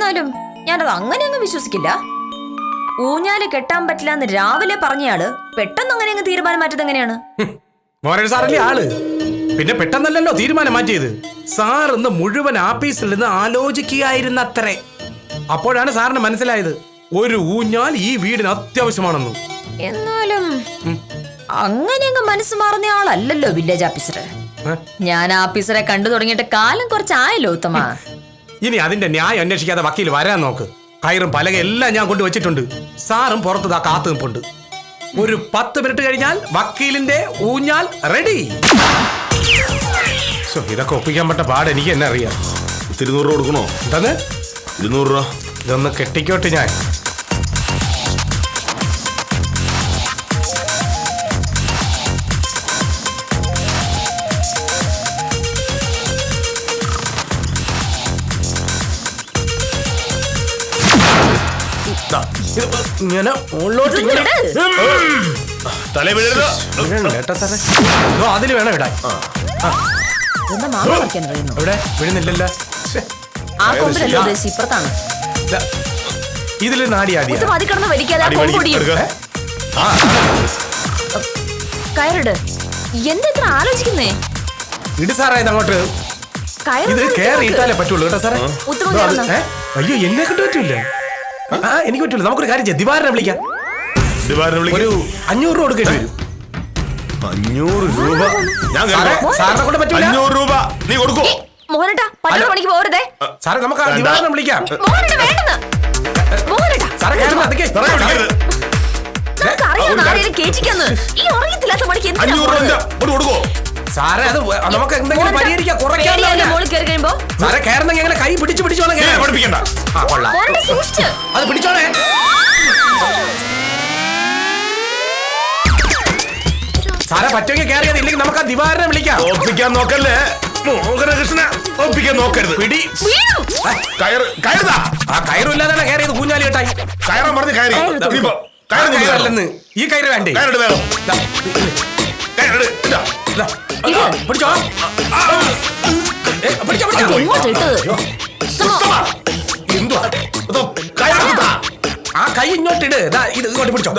എന്നാലും ഞാനത് അങ്ങനെ അങ്ങ് വിശ്വസിക്കില്ല. ഊഞ്ഞാല് കെട്ടാൻ പറ്റില്ല എന്ന് രാവിലെ പറഞ്ഞയാള് പെട്ടെന്ന് അങ്ങനെ അങ്ങ് തീരുമാനം മാറ്റത് എങ്ങനെയാണ്? മോരൽ സാറല്ലേ ആള്, പിന്നെ പെട്ടെന്നല്ലല്ലോ തീരുമാനം മാറ്റിയത്. സാർ ഇന്ന് മുഴുവൻ ആഫീസിൽ നിന്ന് ആലോചിക്കുകയായിരുന്ന അത്രേ. അപ്പോഴാണ് സാറിന് മനസ്സിലായത് ഒരു ഊഞ്ഞാൽ ഈ വീടിന് അത്യാവശ്യമാണെന്ന്. എന്നാലും അങ്ങനെ അങ്ങ് മനസ്സ് മാറുന്ന ആളല്ലല്ലോ വില്ലേജ് ഓഫീസർ. ഞാൻ ഓഫീസറെ കണ്ടു തുടങ്ങിയിട്ട് കാലം കുറച്ചായല്ലോ ഉത്തമ. ഇനി അതിന്റെ ന്യായം അന്വേഷിക്കാതെ വക്കീൽ വരാൻ നോക്ക്. കയറും പലക എല്ലാം ഞാൻ കൊണ്ടുവച്ചിട്ടുണ്ട്. സാറും പുറത്ത് കാത്തു നിൽപ്പുണ്ട്. ഒരു 10 മിനിറ്റ് കഴിഞ്ഞാൽ വക്കീലിന്റെ ഊഞ്ഞാൽ റെഡി. ഇതൊക്കെ ഒപ്പിക്കാൻ പറ്റ പാട് എനിക്ക് എന്നെ അറിയാം. 200 രൂപ കൊടുക്കണോ? എന്താന്ന്? 200 രൂപ. ഇതൊന്ന് കെട്ടിക്കോട്ടെ ഞാൻ. ഇങ്ങനെ അതില് വേണം ഇടാൻ. ഇവിടെ വീഴുന്നില്ലല്ലോ. ഇതില് നാടിയാടി കയറിട്. എന്തെത്ര ആലോചിക്കുന്നേ? ഇട് സാറേ അങ്ങോട്ട്. ഇത് കയറിയിട്ടാലേ പറ്റുള്ളൂ കേട്ടോ സാറേ. അയ്യോ എന്നെ കൊണ്ട് പറ്റൂല. എനിക്ക് പറ്റൂല. നമുക്കൊരു കാര്യം ചെയ്യാം, ദിവാരനെ വിളിക്കാം. ഒരു 500 രൂപ കൊടുക്കേണ്ടി വരും. 500 രൂപ? സാറിനെ കൊണ്ട് പറ്റൂല. 500 രൂപ നീ കൊടുക്കോ? മണിക്ക് പോരുതേ സാറേ. നമുക്ക് ദിവാരനെ വിളിക്കാം. സാറേ അത് നമുക്ക് എന്തെങ്കിലും പരിഹരിക്കാം, കുറയ്ക്കാൻ. സാറേ കയറുന്നെങ്കിൽ എങ്ങനെ കൈ പിടിച്ചു പിടിച്ചോളാം. പഠിപ്പിക്കണ്ട. അത് പിടിച്ചോളേ. സാറേ പറ്റുമെങ്കിൽ കയറിയത്, ഇല്ലെങ്കിൽ നമുക്ക് ആ ദിവാരനെ വിളിക്കാം. ഒപ്പിക്കാൻ നോക്കല്ലേ മോഹനകൃഷ്ണ, ഒപ്പിക്കാൻ നോക്കരുത്. പിടി കയറുതാ. ആ കയറില്ലാതാണ് കയറിയത്. ഊഞ്ഞാലി കേട്ടായി കയറാൻ പറഞ്ഞ് കയറി. കയറല്ലെന്ന്. ഈ കയറ് വേണ്ടേ? വേണം. പിടിച്ചോ. ആ കൈ ഇങ്ങോട്ട് ഇട്. ഇത് ഇങ്ങോട്ട് പിടിച്ചോ.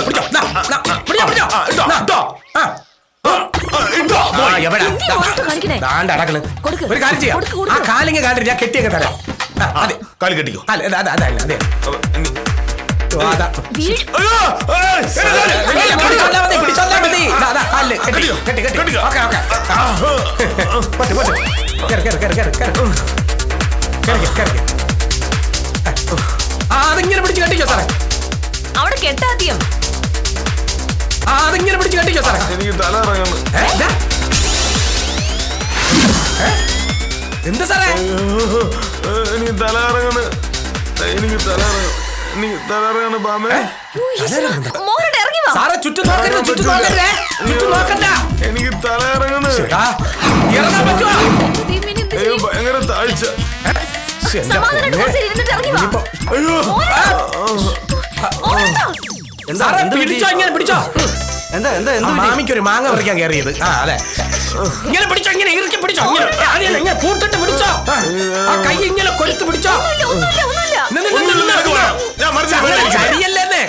ഒരു കാര്യം ചെയ്യാം. ആ കാലിങ്ങ കാലിട്ട് ഞാൻ കെട്ടിയൊക്കെ തരാം. അതെ കാലി കെട്ടിക്കോ. അതെ അതിങ്ങനെ പിടിച്ച് കെട്ടിക്കോ സാറേ. അവിടെ കെട്ടാദ്യം. അതിങ്ങനെ പിടിച്ച് കെട്ടിക്കോ സാറേ. എനിക്ക് തല ഇറങ്ങണം. എന്താ സാറേ? എനിക്ക് തല ഇറങ്ങണ്. എനിക്ക് തല ഇറങ്ങണ് ബാമേ. സാറേ ചുറ്റും നോക്കരുത്. എനിക്ക് തല ഇറങ്ങണ്. ഭയങ്കര താഴ്ച. മാമിക്കൊരു മാങ്ങ പറിക്കാൻ കയറിയത്. അതെ ഇങ്ങനെ പിടിച്ചോ. ഇങ്ങനെ ഇറുക്കി പിടിച്ചോ. ഇങ്ങനെ കൂട്ടിട്ട് പിടിച്ചോ. ആ കൈ ഇങ്ങനെ കൊരുത്ത് പിടിച്ചോ. ശരിയല്ലേ?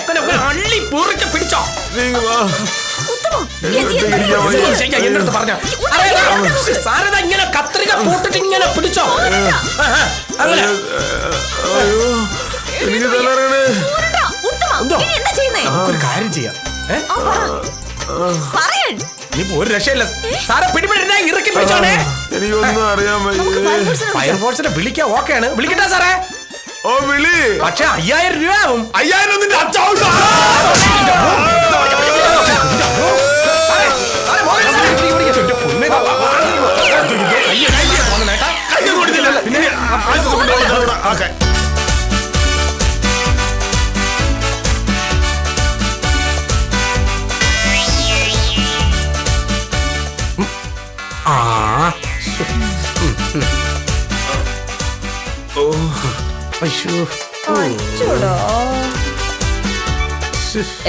അള്ളി പൂറിച്ച് പിടിച്ചോ. എന്നടുത്ത് പറഞ്ഞോ. സാരത ഇങ്ങനെ കത്രിക കൂട്ടിട്ട് ഇങ്ങനെ പിടിച്ചോ. അങ്ങനെ എനിക്ക് തല ഇറങ്ങണേ. നമുക്കൊരു കാര്യം ചെയ്യാം. ഇനിയിപ്പോ ഒരു രക്ഷയില്ല. സാറെ പിടിപിടിരുന്ന ഇറക്കി പിടിച്ചോണേ. എനിക്കൊന്നും അറിയാൻ വയ്യ. ഫയർഫോഴ്സിനെ വിളിക്കാൻ ഓക്കെയാണ്. വിളിക്കട്ടെ സാറേ? ഓ വിളി. പക്ഷെ 5000 രൂപ ആവും. 5000 ഒന്നിന്റെ അച്ചാവും.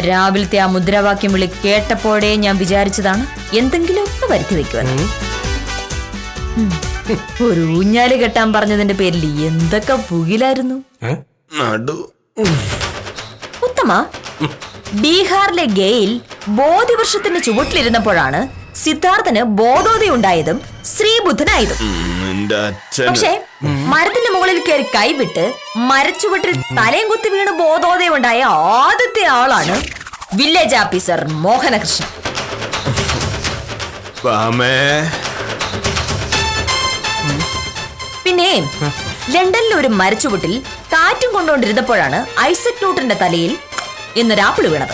രാവിലത്തെ ആ മുദ്രാവാക്യം വിളി കേട്ടപ്പോഴേ ഞാൻ വിചാരിച്ചതാണ് എന്തെങ്കിലും ഒന്ന് വരുത്തി വെക്കുവാൻ. ഒരു ഊഞ്ഞാല് കെട്ടാൻ പറഞ്ഞതിന്റെ പേരിൽ എന്തൊക്കെ പുകിലായിരുന്നു. നടു. ഉത്തമ, ബീഹാറിലെ ഗയയിൽ ബോധിവൃക്ഷത്തിന്റെ ചുവട്ടിലിരുന്നപ്പോഴാണ് സിദ്ധാർത്ഥന് ബോധോദയുണ്ടായതും ശ്രീബുദ്ധനായതും. നിന്റെ അച്ഛൻ പക്ഷേ മരത്തിന്റെ മുകളിൽ കയറി കൈവിട്ട് മരച്ചുവട്ടിൽ തലയും കുത്തി വീണ് ബോധോദയുണ്ടായ ആദ്യത്തെ ആളാണ് വില്ലേജ് ഓഫീസർ മോഹനകൃഷ്ണൻ. വാമേ. പിന്നെ ലണ്ടനിലെ ഒരു മരച്ചുവട്ടിൽ കാറ്റും കൊണ്ടുകൊണ്ടിരുന്നപ്പോഴാണ് ഐസക് ന്യൂട്ടന്റെ തലയിൽ ഇന്നൊരു ആപ്പിൾ വീണത്.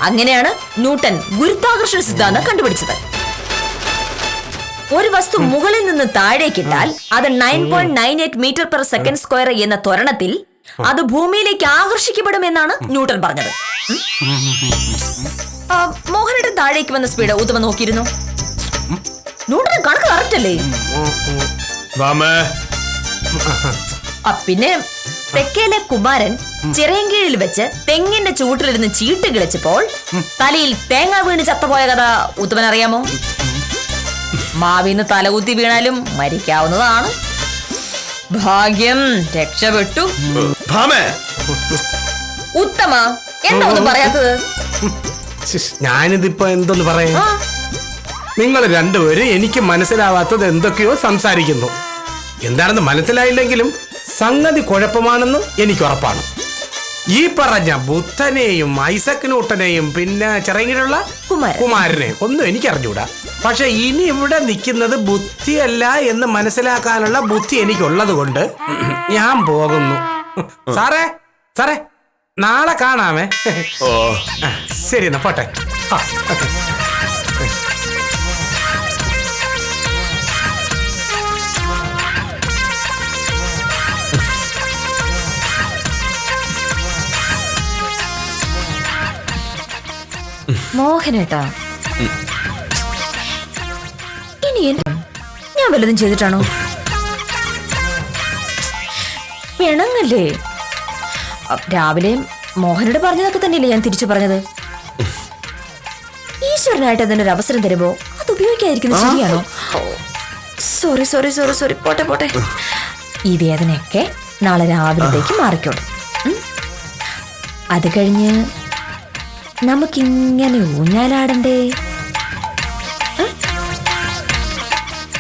അങ്ങനെയാണ് ന്യൂട്ടൻ ഗുരുത്വാകർഷണ സിദ്ധാന്തം കണ്ടുപിടിച്ചത്. ഒരു വസ്തു മുകളിൽ നിന്ന് താഴേക്കിട്ടാൽ അത് 9.98 മീറ്റർ പെർ സെക്കൻഡ് സ്ക്വയർ എന്ന ത്വരണത്തിൽ അത് ഭൂമിയിലേക്ക് ആകർഷിക്കപ്പെടുമെന്നാണ് ന്യൂട്ടൻ പറഞ്ഞത്. മോഹനയുടെ താഴേക്ക് വന്ന സ്പീഡ് ഉത്തമ നോക്കിയിരുന്നു. ന്യൂട്ടൻ കണക്ക് കറക്റ്റ് അല്ലേ? വാമേ. പിന്നെ തെക്കേലെ കുമാരൻ ചിറയൻകീഴിൽ വെച്ച് തെങ്ങിന്റെ ചൂട്ടിലിരുന്ന് ചീട്ട് കളിച്ചപ്പോൾ തലയിൽ തേങ്ങ വീണ് ചത്തുപോയ കഥ ഉത്തമൻ അറിയാമോ? മാവിന്ന് തലകുത്തി വീണാലും മരിക്കാവുന്നതാണ്. ഭാഗ്യം, രക്ഷപ്പെട്ടു. ഉത്തമ, എന്താ ഒന്നും പറയാത്തത്? ഞാനിതിപ്പോ എന്തൊന്ന് പറയാ? നിങ്ങൾ രണ്ടുപേരും എനിക്ക് മനസ്സിലാവാത്തത് എന്തൊക്കെയോ സംസാരിക്കുന്നു. എന്താണെന്ന് മനസ്സിലായില്ലെങ്കിലും സംഗതി കുഴപ്പമാണെന്ന് എനിക്ക് ഉറപ്പാണ്. ഈ പറഞ്ഞ ബുദ്ധനെയും ഐസക് ന്യൂട്ടനെയും പിന്നെ ചിറങ്ങിലുള്ള കുമാരനെയും ഒന്നും എനിക്ക് അറിഞ്ഞൂടാ. പക്ഷെ ഇനി ഇവിടെ നിൽക്കുന്നത് ബുദ്ധിയല്ല എന്ന് മനസ്സിലാക്കാനുള്ള ബുദ്ധി എനിക്കുള്ളത് കൊണ്ട് ഞാൻ പോകുന്നു. സാറേ സാറേ, നാളെ കാണാമേ. ശരി എന്നാ പോട്ടെ. മോഹനേട്ടാ, ഇനി ഞാൻ വല്ലതും ചെയ്തിട്ടാണോ? പിണങ്ങല്ലേ? രാവിലെ മോഹനോട് പറഞ്ഞതൊക്കെ തന്നെയല്ലേ ഞാൻ തിരിച്ചു പറഞ്ഞത്. ഈശ്വരനായിട്ട് അതിനൊരു അവസരം തരുമ്പോ അത് ഉപയോഗിക്കാതിരിക്കുന്നത് ശരിയാണോ? സോറി സോറി സോറി സോറി, പോട്ടെ പോട്ടെ. ഈ വേദനയൊക്കെ നാളെ രാവിലത്തേക്ക് മാറിക്കോളും. അത് കഴിഞ്ഞ് നമുക്കിങ്ങനെ ഊഞ്ഞാലാടണ്ടേ?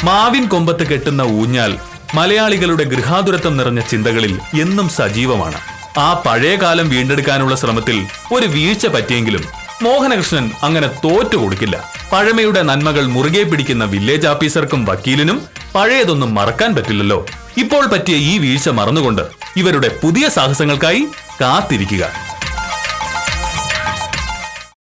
മാവിൻ കൊമ്പത്ത് കെട്ടുന്ന ഊഞ്ഞാൽ മലയാളികളുടെ ഗൃഹാതുരത്വം നിറഞ്ഞ ചിന്തകളിൽ എന്നും സജീവമാണ്. ആ പഴയ കാലം വീണ്ടെടുക്കാനുള്ള ശ്രമത്തിൽ ഒരു വീഴ്ച പറ്റിയെങ്കിലും മോഹനകൃഷ്ണൻ അങ്ങനെ തോറ്റു കൊടുക്കില്ല. പഴമയുടെ നന്മകൾ മുറുകെ പിടിക്കുന്ന വില്ലേജ് ഓഫീസർക്കും വക്കീലിനും പഴയതൊന്നും മറക്കാൻ പറ്റില്ലല്ലോ. ഇപ്പോൾ പറ്റിയ ഈ വീഴ്ച മറന്നുകൊണ്ട് ഇവരുടെ പുതിയ സാഹസങ്ങൾക്കായി കാത്തിരിക്കുക.